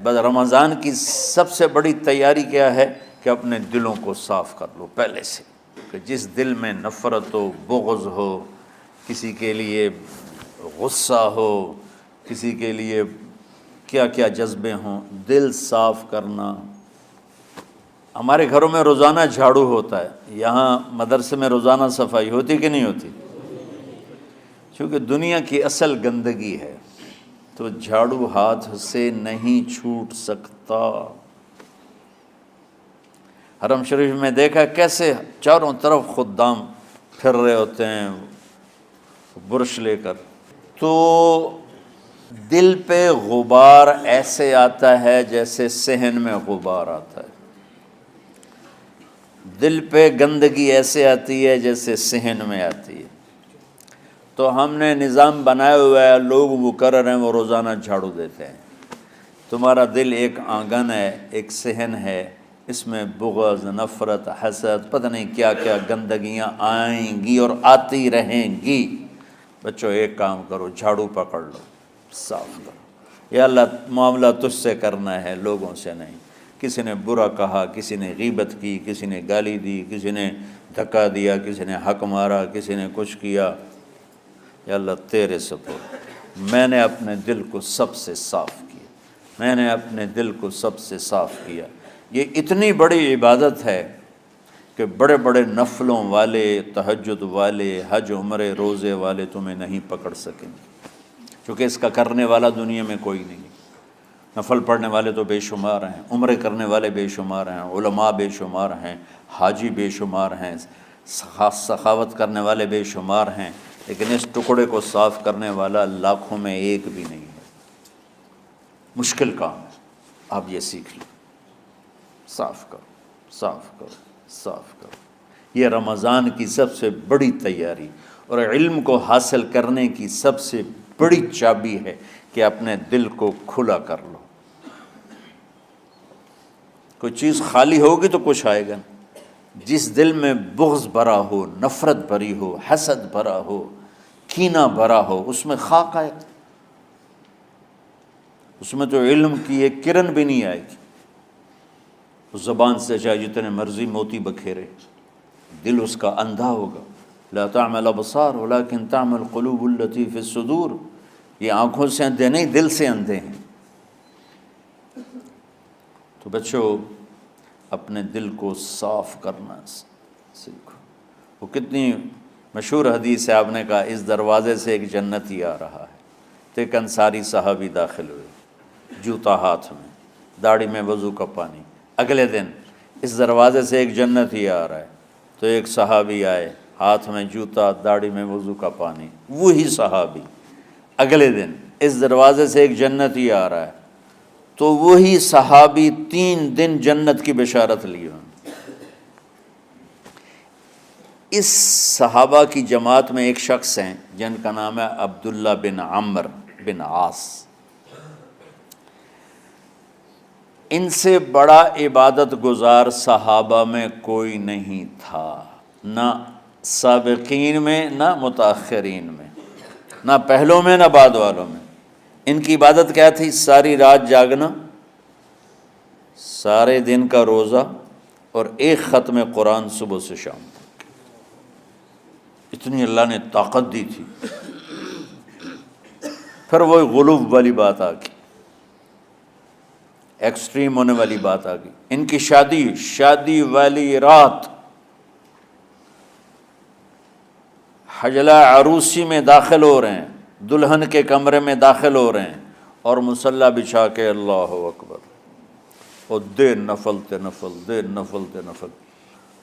بس رمضان کی سب سے بڑی تیاری کیا ہے کہ اپنے دلوں کو صاف کر لو پہلے سے، کہ جس دل میں نفرت ہو، بغض ہو، کسی کے لیے غصہ ہو، کسی کے لیے کیا کیا جذبے ہوں، دل صاف کرنا۔ ہمارے گھروں میں روزانہ جھاڑو ہوتا ہے، یہاں مدرسے میں روزانہ صفائی ہوتی کہ نہیں ہوتی؟ چونکہ دنیا کی اصل گندگی ہے تو جھاڑو ہاتھ سے نہیں چھوٹ سکتا۔ حرم شریف میں دیکھا کیسے چاروں طرف خدام پھر رہے ہوتے ہیں برش لے کر، تو دل پہ غبار ایسے آتا ہے جیسے صحن میں غبار آتا ہے، دل پہ گندگی ایسے آتی ہے جیسے صحن میں آتی ہے۔ تو ہم نے نظام بنایا ہوا ہے، لوگ وہ کر رہے ہیں، وہ روزانہ جھاڑو دیتے ہیں۔ تمہارا دل ایک آنگن ہے، ایک صحن ہے، اس میں بغض، نفرت، حسد، پتہ نہیں کیا کیا گندگیاں آئیں گی اور آتی رہیں گی۔ بچوں ایک کام کرو، جھاڑو پکڑ لو، صاف کرو۔ یا اللہ معاملہ تجھ سے کرنا ہے، لوگوں سے نہیں۔ کسی نے برا کہا، کسی نے غیبت کی، کسی نے گالی دی، کسی نے دھکا دیا، کسی نے حق مارا، کسی نے کچھ کیا، یا اللہ تیرے سپرد میں نے اپنے دل کو سب سے صاف کیا، میں نے اپنے دل کو سب سے صاف کیا۔ یہ اتنی بڑی عبادت ہے کہ بڑے بڑے نفلوں والے، تہجد والے، حج عمرے روزے والے تمہیں نہیں پکڑ سکیں گے، چونکہ اس کا کرنے والا دنیا میں کوئی نہیں۔ نفل پڑھنے والے تو بے شمار ہیں، عمرے کرنے والے بے شمار ہیں، علماء بے شمار ہیں، حاجی بے شمار ہیں، سخاوت کرنے والے بے شمار ہیں، لیکن اس ٹکڑے کو صاف کرنے والا لاکھوں میں ایک بھی نہیں ہے۔ مشکل کام ہے، آپ یہ سیکھ لیں، صاف کرو، صاف کرو، صاف کرو۔ یہ رمضان کی سب سے بڑی تیاری اور علم کو حاصل کرنے کی سب سے بڑی چابی ہے کہ اپنے دل کو کھلا کر لو۔ کوئی چیز خالی ہوگی تو کچھ آئے گا۔ جس دل میں بغض بھرا ہو، نفرت بھری ہو، حسد بھرا ہو، کینہ بھرا ہو، اس میں خاک آئے گا، اس میں تو علم کی ایک کرن بھی نہیں آئے گی۔ اس زبان سے چاہے جتنے مرضی موتی بکھیرے، دل اس کا اندھا ہوگا۔ لا تعمى الابصار ولكن تعمى القلوب التي في الصدور۔ یہ آنکھوں سے اندھے نہیں، دل سے اندھے ہیں۔ تو بچوں اپنے دل کو صاف کرنا سیکھو۔ وہ کتنی مشہور حدیث ہے، آپ نے کہا اس دروازے سے ایک جنتی آ رہا ہے، تو ایک انصاری صحابی داخل ہوئے، جوتا ہاتھ میں، داڑھی میں وضو کا پانی۔ اگلے دن اس دروازے سے ایک جنتی آ رہا ہے، تو ایک صحابی آئے، ہاتھ میں جوتا، داڑھی میں وضو کا پانی۔ وہی صحابی اگلے دن اس دروازے سے ایک جنتی آ رہا ہے، تو وہی صحابی 3 دن جنت کی بشارت لی۔ اس صحابہ کی جماعت میں ایک شخص ہیں جن کا نام ہے عبداللہ بن عمرو بن عاص۔ ان سے بڑا عبادت گزار صحابہ میں کوئی نہیں تھا، نہ سابقین میں نہ متاخرین میں، نہ پہلوں میں نہ بعد والوں میں۔ ان کی عبادت کیا تھی؟ ساری رات جاگنا، سارے دن کا روزہ، اور ایک ختم قرآن صبح سے شام تک۔ اتنی اللہ نے طاقت دی تھی۔ پھر وہ غلو والی بات آ گئی، ایکسٹریم ہونے والی بات آ گئی۔ ان کی شادی والی رات حجلہ عروسی میں داخل ہو رہے ہیں، دلہن کے کمرے میں داخل ہو رہے ہیں، اور مصلی بچھا کے اللہ اکبر، اور دیر نفل تے نفل، دیر نفل تے نفل۔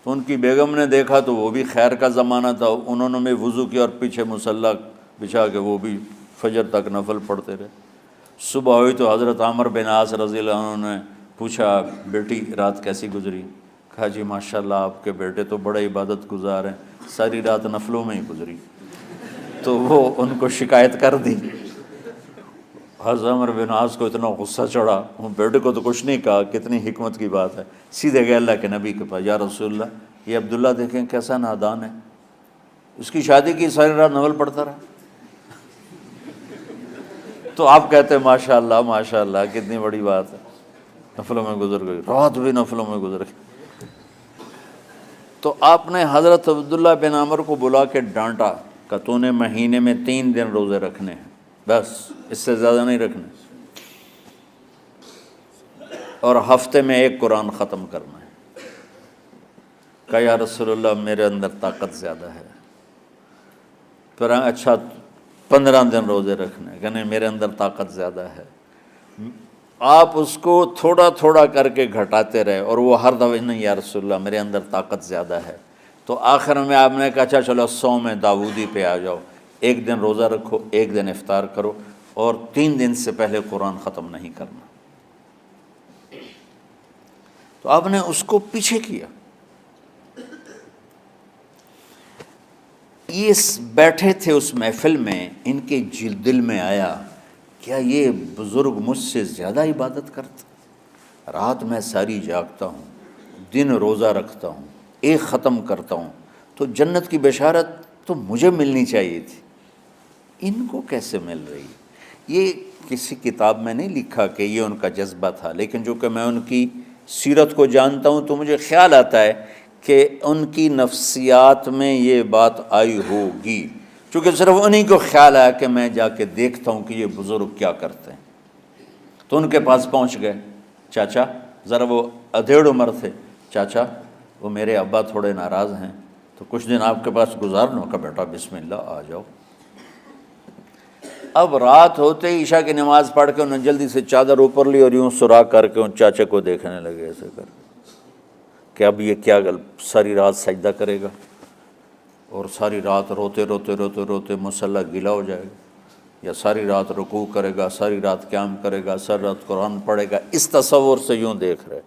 تو ان کی بیگم نے دیکھا تو وہ بھی خیر کا زمانہ تھا، انہوں نے بھی وضو کیا اور پیچھے مصلی بچھا کے وہ بھی فجر تک نفل پڑھتے رہے۔ صبح ہوئی تو حضرت عمر بن عاص رضی اللہ عنہ نے پوچھا، بیٹی رات کیسی گزری؟ کہا جی ماشاءاللہ آپ کے بیٹے تو بڑے عبادت گزار ہیں، ساری رات نفلوں میں ہی گزری۔ تو وہ ان کو شکایت کر دی۔ حضرت عمر بن عاص کو اتنا غصہ چڑھا، وہ بیٹے کو تو کچھ نہیں کہا، کتنی حکمت کی بات ہے، سیدھے گئے اللہ کے نبی کے پاس، یا رسول اللہ یہ عبداللہ دیکھیں کیسا نادان ہے، اس کی شادی کی ساری رات نفل پڑھتا رہا۔ تو آپ کہتے ہیں ماشاء اللہ کتنی بڑی بات ہے، نفلوں میں گزر گئی، رات بھی نفلوں میں گزر گئی۔ تو آپ نے حضرت عبداللہ بن عمر کو بلا کے ڈانٹا کہ تو نے مہینے میں 3 دن روزے رکھنے ہیں، بس اس سے زیادہ نہیں رکھنے، اور ہفتے میں 1 قرآن ختم کرنا ہے۔ کہا یا رسول اللہ میرے اندر طاقت زیادہ ہے۔ پھر اچھا 15 دن روزے رکھنے، کہ نہیں میرے اندر طاقت زیادہ ہے۔ آپ اس کو تھوڑا تھوڑا کر کے گھٹاتے رہے، اور وہ ہر دفعہ نہیں یا رسول اللہ میرے اندر طاقت زیادہ ہے۔ تو آخر میں آپ نے کہا اچھا چلو صوم داؤدی پہ آ جاؤ، 1 دن روزہ رکھو، 1 دن افطار کرو، اور 3 دن سے پہلے قرآن ختم نہیں کرنا۔ تو آپ نے اس کو پیچھے کیا۔ یہ بیٹھے تھے اس محفل میں، ان کے دل میں آیا کیا یہ بزرگ مجھ سے زیادہ عبادت کرتا؟ رات میں ساری جاگتا ہوں، دن روزہ رکھتا ہوں، 1 ختم کرتا ہوں، تو جنت کی بشارت تو مجھے ملنی چاہیے تھی، ان کو کیسے مل رہی؟ یہ کسی کتاب میں نہیں لکھا کہ یہ ان کا جذبہ تھا، لیکن جو کہ میں ان کی سیرت کو جانتا ہوں تو مجھے خیال آتا ہے کہ ان کی نفسیات میں یہ بات آئی ہوگی، چونکہ صرف انہی کو خیال آیا کہ میں جا کے دیکھتا ہوں کہ یہ بزرگ کیا کرتے ہیں۔ تو ان کے پاس پہنچ گئے، چاچا ذرا، وہ ادھیڑ عمر تھے، چاچا وہ میرے ابا تھوڑے ناراض ہیں، تو کچھ دن آپ کے پاس گزار لوں؟ کا بیٹا بسم اللہ آ جاؤ۔ اب رات ہوتے ہی عشاء کی نماز پڑھ کے انہوں نے جلدی سے چادر اوپر لی اور یوں سراغ کر کے ان چاچے کو دیکھنے لگے ایسے کر کہ اب یہ کیا ساری رات سجدہ کرے گا، اور ساری رات روتے روتے روتے روتے مصلی گیلا ہو جائے گا، یا ساری رات رکوع کرے گا، ساری رات قیام کرے گا، ساری رات قرآن پڑھے گا، اس تصور سے یوں دیکھ رہے۔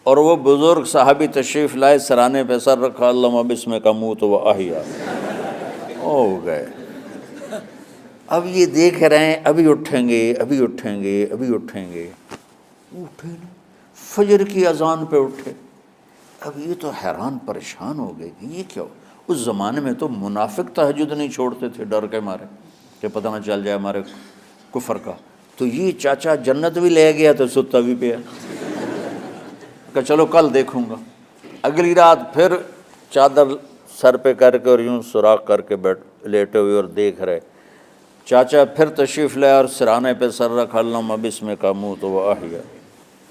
اور وہ بزرگ صحابی تشریف لائے، سرانے پہ سر رکھا، اللہم بسمک اموت و احیا، ہو گئے۔ اب یہ دیکھ رہے ہیں ابھی اٹھیں گے، ابھی اٹھیں گے، ابھی اٹھیں گے، اٹھے نا، فجر کی اذان پہ اٹھے۔ اب یہ تو حیران پریشان ہو گئے کہ یہ کیا ہو؟ اس زمانے میں تو منافق تہجد نہیں چھوڑتے تھے ڈر کے مارے کہ پتہ نہ چل جائے ہمارے کفر کا، تو یہ چاچا جنت بھی لے گیا تو ستا بھی پیا کہ چلو کل دیکھوں گا۔ اگلی رات پھر چادر سر پہ کر کے اور یوں سوراخ کر کے لیٹے ہوئے اور دیکھ رہے۔ چاچا پھر تشریف لائے اور سرانے پہ سر رکھا، اللہم بسمک اموت و احیا،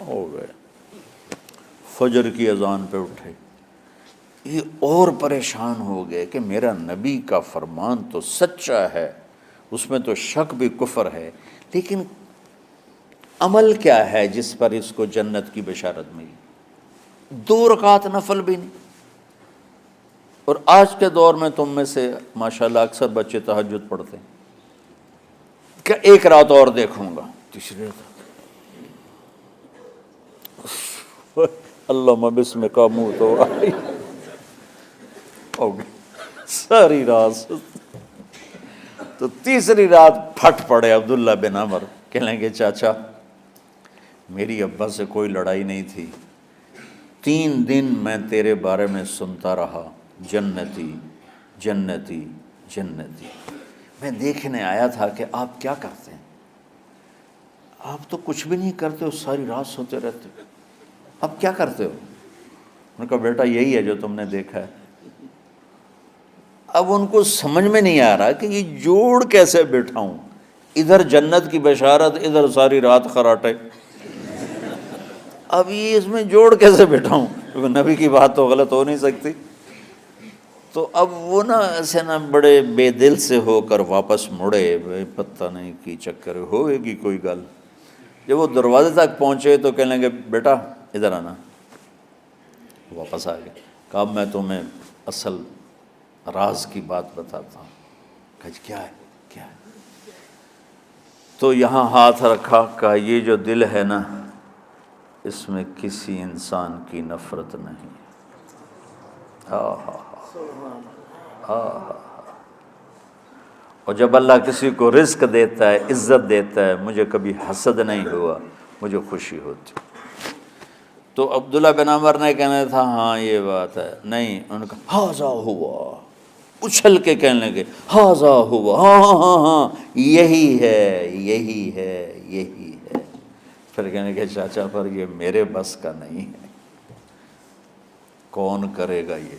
ہو گئے۔ فجر کی اذان پہ اٹھے، یہ اور پریشان ہو گئے کہ میرا نبی کا فرمان تو سچا ہے، اس میں تو شک بھی کفر ہے، لیکن عمل کیا ہے جس پر اس کو جنت کی بشارت ملی؟ 2 رکعت نفل بھی نہیں۔ اور آج کے دور میں تم میں سے ماشاءاللہ اکثر بچے تہجد پڑھتے ہیں کہ 1 رات اور دیکھوں گا، تیسری رات اللہم بسمک اموت و احیا، ہو گئی ساری رات۔ تو تیسری رات پھٹ پڑے عبداللہ بن عمر، کہنے لگے چاچا میری ابا سے کوئی لڑائی نہیں تھی، 3 دن میں تیرے بارے میں سنتا رہا، جنتی جنتی جنتی۔ میں دیکھنے آیا تھا کہ آپ کیا کرتے ہیں، آپ تو کچھ بھی نہیں کرتے ہو، ساری رات سوتے رہتے ہو، اب کیا کرتے ہو؟ انہوں نے کہا بیٹا یہی ہے جو تم نے دیکھا ہے۔ اب ان کو سمجھ میں نہیں آ رہا کہ یہ جوڑ کیسے بٹھاؤں، ادھر جنت کی بشارت، ادھر ساری رات خراٹے، اب یہ اس میں جوڑ کیسے بٹھاؤں، کیونکہ نبی کی بات تو غلط ہو نہیں سکتی۔ تو اب وہ نا ایسے نا بڑے بے دل سے ہو کر واپس مڑے، پتہ نہیں کی چکر ہوئے گی کوئی گل۔ جب وہ دروازے تک پہنچے تو کہنے لگے بیٹا ادھر آنا، واپس آ گئے۔ کہا میں تمہیں اصل راز کی بات بتاتا ہوں۔ کہا کیا ہے کیا ہے؟ تو یہاں ہاتھ رکھا، کہا یہ جو دل ہے نا اس میں کسی انسان کی نفرت نہیں۔ ہاں ہاں ہاں، اور جب اللہ کسی کو رزق دیتا ہے، عزت دیتا ہے، مجھے کبھی حسد نہیں ہوا، مجھے خوشی ہوتی۔ تو عبداللہ بن عمر نے کہنا تھا ہاں یہ بات ہے، نہیں، انہوں نے کہا ھذا ہوا، اچھل کے کہنے لگے ہاذا ہوا، ہاں ہاں ہاں ہاں یہی ہے یہی ہے یہی ہے۔ پھر کہنے کہ چاچا پر یہ میرے بس کا نہیں ہے، کون کرے گا یہ؟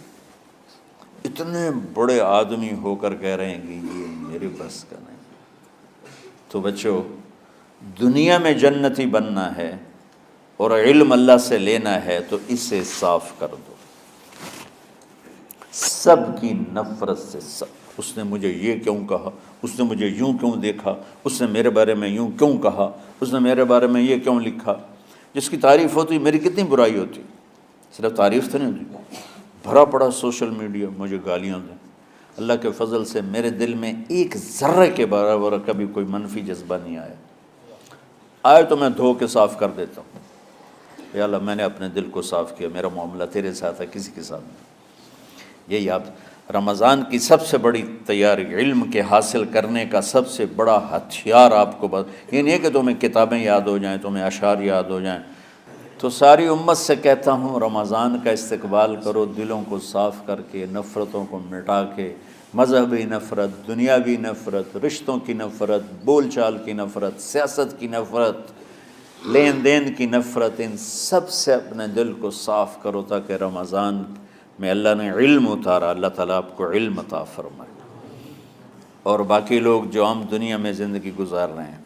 اتنے بڑے آدمی ہو کر کہہ رہے ہیں کہ یہ میرے بس کا نہیں۔ تو بچوں، دنیا میں جنتی بننا ہے اور علم اللہ سے لینا ہے تو اسے صاف کر دو، سب کی نفرت سے۔ سب، اس نے مجھے یہ کیوں کہا، اس نے مجھے یوں کیوں دیکھا، اس نے میرے بارے میں یوں کیوں کہا، اس نے میرے بارے میں یہ کیوں لکھا۔ جس کی تعریف ہوتی میری کتنی برائی ہوتی، صرف تعریف تو نہیں ہوتی، بھرا پڑا سوشل میڈیا مجھے گالیاں دیں۔ اللہ کے فضل سے میرے دل میں ایک ذرے کے برابر کبھی کوئی منفی جذبہ نہیں آیا، آئے تو میں دھو کے صاف کر دیتا ہوں، یا اللہ میں نے اپنے دل کو صاف کیا، میرا معاملہ تیرے ساتھ ہے، کسی کے ساتھ نہیں۔ یہ یاد، رمضان کی سب سے بڑی تیاری، علم کے حاصل کرنے کا سب سے بڑا ہتھیار آپ کو یہ نہیں ہے کہ تمہیں کتابیں یاد ہو جائیں، تمہیں اشعار یاد ہو جائیں۔ تو ساری امت سے کہتا ہوں رمضان کا استقبال کرو دلوں کو صاف کر کے، نفرتوں کو مٹا کے، مذہبی نفرت، دنیاوی نفرت، رشتوں کی نفرت، بول چال کی نفرت، سیاست کی نفرت، لین دین کی نفرت، ان سب سے اپنے دل کو صاف کرو تاکہ رمضان میں اللہ نے علم اتارا، اللہ تعالیٰ آپ کو علم عطا فرمائے، اور باقی لوگ جو عام دنیا میں زندگی گزار رہے ہیں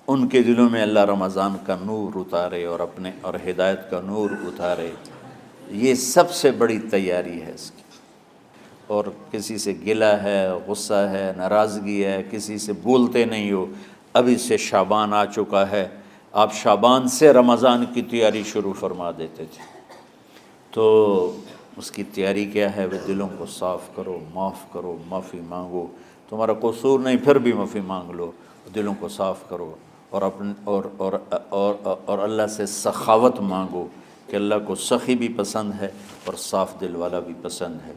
ان کے دلوں میں اللہ رمضان کا نور اتارے اور ہدایت کا نور اتارے۔ یہ سب سے بڑی تیاری ہے اس کی۔ اور کسی سے گلہ ہے، غصہ ہے، ناراضگی ہے، کسی سے بولتے نہیں ہو، ابھی سے شعبان آ چکا ہے، آپ شعبان سے رمضان کی تیاری شروع فرما دیتے تھے۔ تو اس کی تیاری کیا ہے؟ وہ دلوں کو صاف کرو، معاف کرو، معافی مانگو، تمہارا قصور نہیں پھر بھی معافی مانگ لو، دلوں کو صاف کرو، اور اللہ سے سخاوت مانگو کہ اللہ کو سخی بھی پسند ہے اور صاف دل والا بھی پسند ہے۔